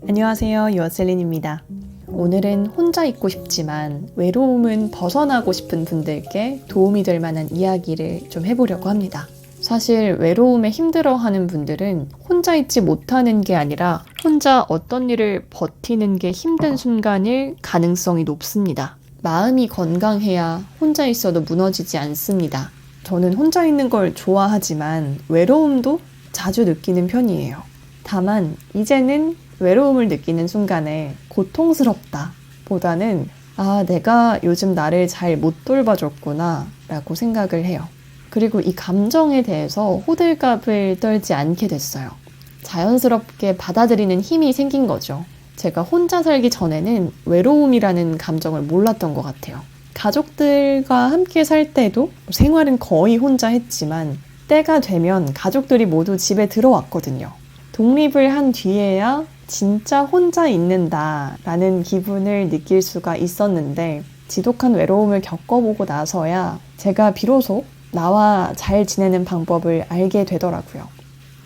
안녕하세요, 유어셀린입니다. 오늘은 혼자 있고 싶지만 외로움은 벗어나고 싶은 분들께 도움이 될 만한 이야기를 좀 해보려고 합니다. 사실 외로움에 힘들어하는 분들은 혼자 있지 못하는 게 아니라 혼자 어떤 일을 버티는 게 힘든 순간일 가능성이 높습니다. 마음이 건강해야 혼자 있어도 무너지지 않습니다. 저는 혼자 있는 걸 좋아하지만 외로움도 자주 느끼는 편이에요. 다만 이제는 외로움을 느끼는 순간에 고통스럽다 보다는 내가 요즘 나를 잘 못 돌봐줬구나 라고 생각을 해요. 그리고 이 감정에 대해서 호들갑을 떨지 않게 됐어요. 자연스럽게 받아들이는 힘이 생긴 거죠. 제가 혼자 살기 전에는 외로움이라는 감정을 몰랐던 것 같아요. 가족들과 함께 살 때도 생활은 거의 혼자 했지만 때가 되면 가족들이 모두 집에 들어왔거든요. 독립을 한 뒤에야 진짜 혼자 있는다라는 기분을 느낄 수가 있었는데 지독한 외로움을 겪어보고 나서야 제가 비로소 나와 잘 지내는 방법을 알게 되더라고요.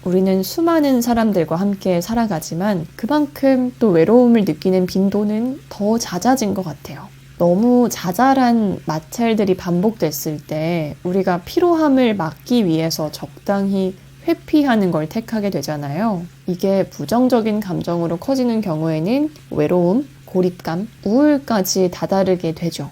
우리는 수많은 사람들과 함께 살아가지만 그만큼 또 외로움을 느끼는 빈도는 더 잦아진 것 같아요. 너무 자잘한 마찰들이 반복됐을 때 우리가 피로함을 막기 위해서 적당히 회피하는 걸 택하게 되잖아요. 이게 부정적인 감정으로 커지는 경우에는 외로움, 고립감, 우울까지 다다르게 되죠.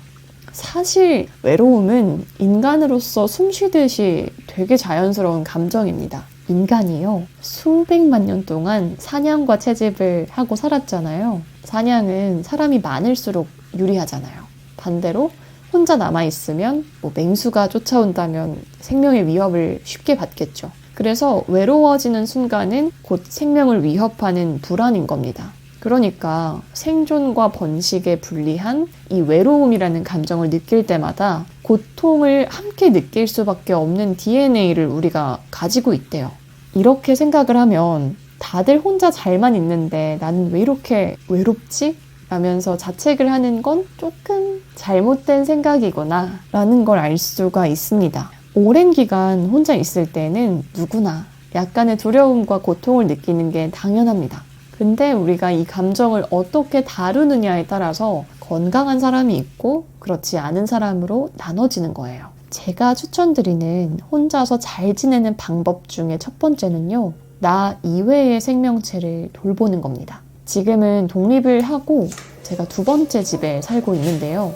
사실 외로움은 인간으로서 숨쉬듯이 되게 자연스러운 감정입니다. 인간이요, 수백만 년 동안 사냥과 채집을 하고 살았잖아요. 사냥은 사람이 많을수록 유리하잖아요. 반대로 혼자 남아있으면 맹수가 쫓아온다면 생명의 위협을 쉽게 받겠죠. 그래서 외로워지는 순간은 곧 생명을 위협하는 불안인 겁니다. 그러니까 생존과 번식에 불리한 이 외로움이라는 감정을 느낄 때마다 고통을 함께 느낄 수밖에 없는 DNA를 우리가 가지고 있대요. 이렇게 생각을 하면 다들 혼자 잘만 있는데 나는 왜 이렇게 외롭지? 라면서 자책을 하는 건 조금 잘못된 생각이구나 라는 걸 알 수가 있습니다. 오랜 기간 혼자 있을 때는 누구나 약간의 두려움과 고통을 느끼는 게 당연합니다. 근데 우리가 이 감정을 어떻게 다루느냐에 따라서 건강한 사람이 있고 그렇지 않은 사람으로 나눠지는 거예요. 제가 추천드리는 혼자서 잘 지내는 방법 중에 첫 번째는요, 나 이외의 생명체를 돌보는 겁니다. 지금은 독립을 하고 제가 두 번째 집에 살고 있는데요.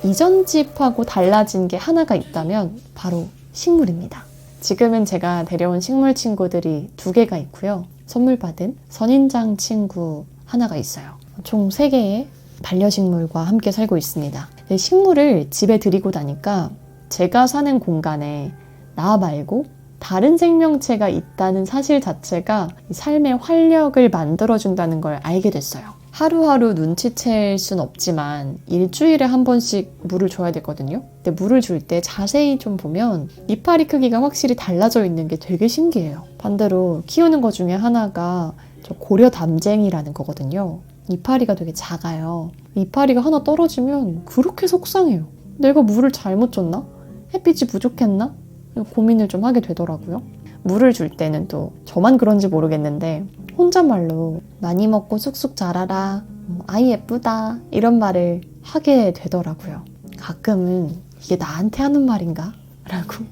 이전 집하고 달라진 게 하나가 있다면 바로 식물입니다. 지금은 제가 데려온 식물 친구들이 2개가 있고요. 선물 받은 선인장 친구 하나가 있어요. 총 3개의 반려식물과 함께 살고 있습니다. 식물을 집에 들이고 나니까 제가 사는 공간에 나 말고 다른 생명체가 있다는 사실 자체가 삶의 활력을 만들어준다는 걸 알게 됐어요. 하루하루 눈치챌 순 없지만 일주일에 한 번씩 물을 줘야 되거든요. 근데 물을 줄 때 자세히 좀 보면 이파리 크기가 확실히 달라져 있는 게 되게 신기해요. 반대로 키우는 것 중에 하나가 저 고려담쟁이라는 거거든요. 이파리가 되게 작아요. 이파리가 하나 떨어지면 그렇게 속상해요. 내가 물을 잘못 줬나? 햇빛이 부족했나? 고민을 좀 하게 되더라고요. 물을 줄 때는 또 저만 그런지 모르겠는데 혼잣말로 많이 먹고 쑥쑥 자라라, 아이 예쁘다 이런 말을 하게 되더라고요. 가끔은 이게 나한테 하는 말인가? 라고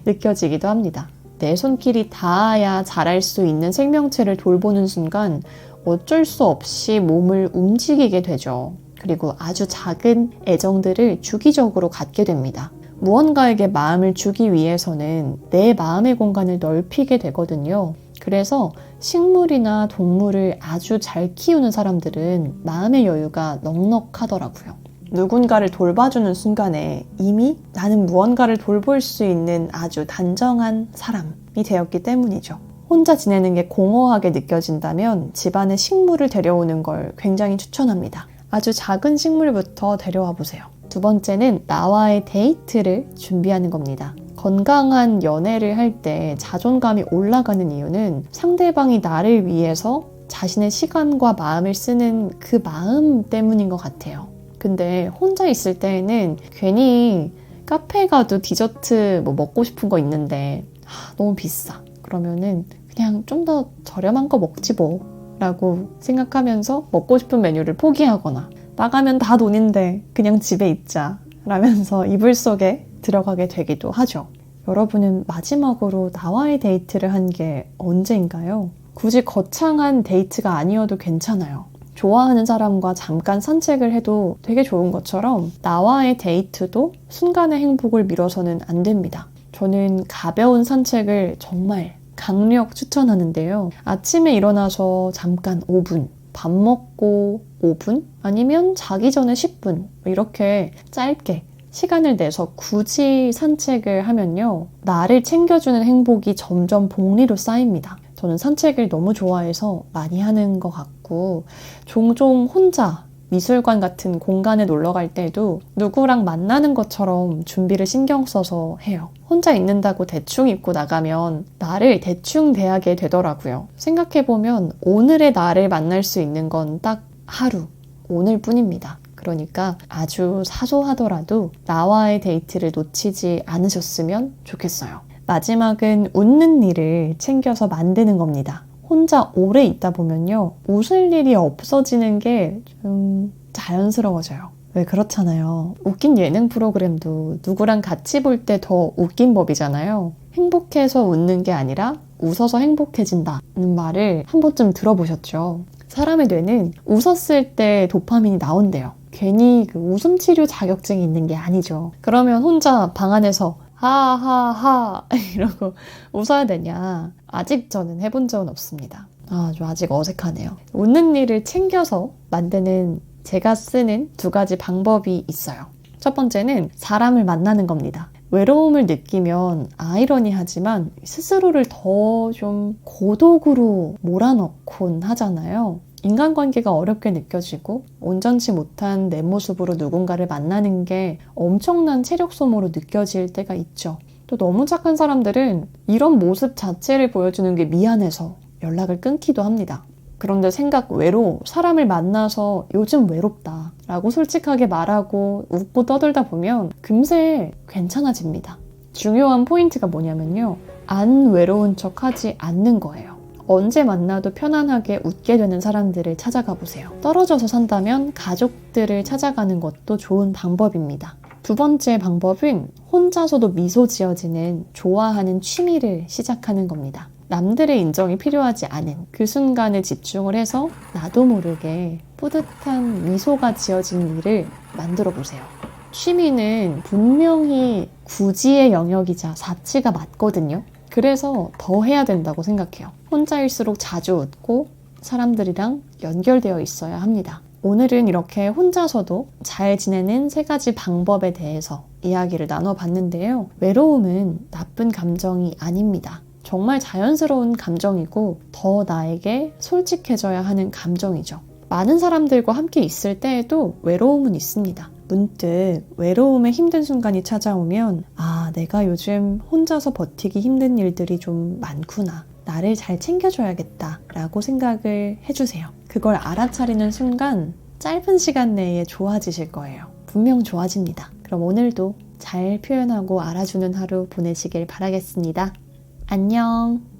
느껴지기도 합니다. 내 손길이 닿아야 자랄 수 있는 생명체를 돌보는 순간 어쩔 수 없이 몸을 움직이게 되죠. 그리고 아주 작은 애정들을 주기적으로 갖게 됩니다. 무언가에게 마음을 주기 위해서는 내 마음의 공간을 넓히게 되거든요. 그래서 식물이나 동물을 아주 잘 키우는 사람들은 마음의 여유가 넉넉하더라고요. 누군가를 돌봐주는 순간에 이미 나는 무언가를 돌볼 수 있는 아주 단정한 사람이 되었기 때문이죠. 혼자 지내는 게 공허하게 느껴진다면 집안에 식물을 데려오는 걸 굉장히 추천합니다. 아주 작은 식물부터 데려와 보세요. 두 번째는 나와의 데이트를 준비하는 겁니다. 건강한 연애를 할 때 자존감이 올라가는 이유는 상대방이 나를 위해서 자신의 시간과 마음을 쓰는 그 마음 때문인 것 같아요. 근데 혼자 있을 때에는 괜히 카페 가도 디저트 먹고 싶은 거 있는데 너무 비싸. 그러면은 그냥 좀 더 저렴한 거 먹지 뭐 라고 생각하면서 먹고 싶은 메뉴를 포기하거나 나가면 다 돈인데 그냥 집에 있자 라면서 이불 속에 들어가게 되기도 하죠. 여러분은 마지막으로 나와의 데이트를 한 게 언제인가요? 굳이 거창한 데이트가 아니어도 괜찮아요. 좋아하는 사람과 잠깐 산책을 해도 되게 좋은 것처럼 나와의 데이트도 순간의 행복을 미뤄서는 안 됩니다. 저는 가벼운 산책을 정말 강력 추천하는데요. 아침에 일어나서 잠깐 5분, 밥 먹고 5분, 아니면 자기 전에 10분 이렇게 짧게 시간을 내서 굳이 산책을 하면요. 나를 챙겨주는 행복이 점점 복리로 쌓입니다. 저는 산책을 너무 좋아해서 많이 하는 것 같고 종종 혼자 미술관 같은 공간에 놀러 갈 때도 누구랑 만나는 것처럼 준비를 신경 써서 해요. 혼자 있는다고 대충 입고 나가면 나를 대충 대하게 되더라고요. 생각해보면 오늘의 나를 만날 수 있는 건 딱 하루, 오늘뿐입니다. 그러니까 아주 사소하더라도 나와의 데이트를 놓치지 않으셨으면 좋겠어요. 마지막은 웃는 일을 챙겨서 만드는 겁니다. 혼자 오래 있다 보면요. 웃을 일이 없어지는 게 좀 자연스러워져요. 왜 그렇잖아요. 웃긴 예능 프로그램도 누구랑 같이 볼 때 더 웃긴 법이잖아요. 행복해서 웃는 게 아니라 웃어서 행복해진다는 말을 한 번쯤 들어보셨죠? 사람의 뇌는 웃었을 때 도파민이 나온대요. 괜히 그 웃음 치료 자격증이 있는 게 아니죠. 그러면 혼자 방 안에서 하하하 이러고 웃어야 되냐? 아직 저는 해본 적은 없습니다. 좀 아직 어색하네요. 웃는 일을 챙겨서 만드는 제가 쓰는 2가지 방법이 있어요. 첫 번째는 사람을 만나는 겁니다. 외로움을 느끼면 아이러니하지만 스스로를 더 좀 고독으로 몰아넣곤 하잖아요. 인간관계가 어렵게 느껴지고 온전치 못한 내 모습으로 누군가를 만나는 게 엄청난 체력 소모로 느껴질 때가 있죠. 또 너무 착한 사람들은 이런 모습 자체를 보여주는 게 미안해서 연락을 끊기도 합니다. 그런데 생각 외로 사람을 만나서 요즘 외롭다 라고 솔직하게 말하고 웃고 떠들다 보면 금세 괜찮아집니다. 중요한 포인트가 뭐냐면요. 안 외로운 척 하지 않는 거예요. 언제 만나도 편안하게 웃게 되는 사람들을 찾아가 보세요. 떨어져서 산다면 가족들을 찾아가는 것도 좋은 방법입니다. 2번째 방법은 혼자서도 미소 지어지는 좋아하는 취미를 시작하는 겁니다. 남들의 인정이 필요하지 않은 그 순간에 집중을 해서 나도 모르게 뿌듯한 미소가 지어지는 일을 만들어 보세요. 취미는 분명히 구지의 영역이자 사치가 맞거든요. 그래서 더 해야 된다고 생각해요. 혼자일수록 자주 웃고 사람들이랑 연결되어 있어야 합니다. 오늘은 이렇게 혼자서도 잘 지내는 3가지 방법에 대해서 이야기를 나눠봤는데요. 외로움은 나쁜 감정이 아닙니다. 정말 자연스러운 감정이고 더 나에게 솔직해져야 하는 감정이죠. 많은 사람들과 함께 있을 때에도 외로움은 있습니다. 문득 외로움의 힘든 순간이 찾아오면 내가 요즘 혼자서 버티기 힘든 일들이 좀 많구나. 나를 잘 챙겨줘야겠다 라고 생각을 해주세요. 그걸 알아차리는 순간 짧은 시간 내에 좋아지실 거예요. 분명 좋아집니다. 그럼 오늘도 잘 표현하고 알아주는 하루 보내시길 바라겠습니다. 안녕.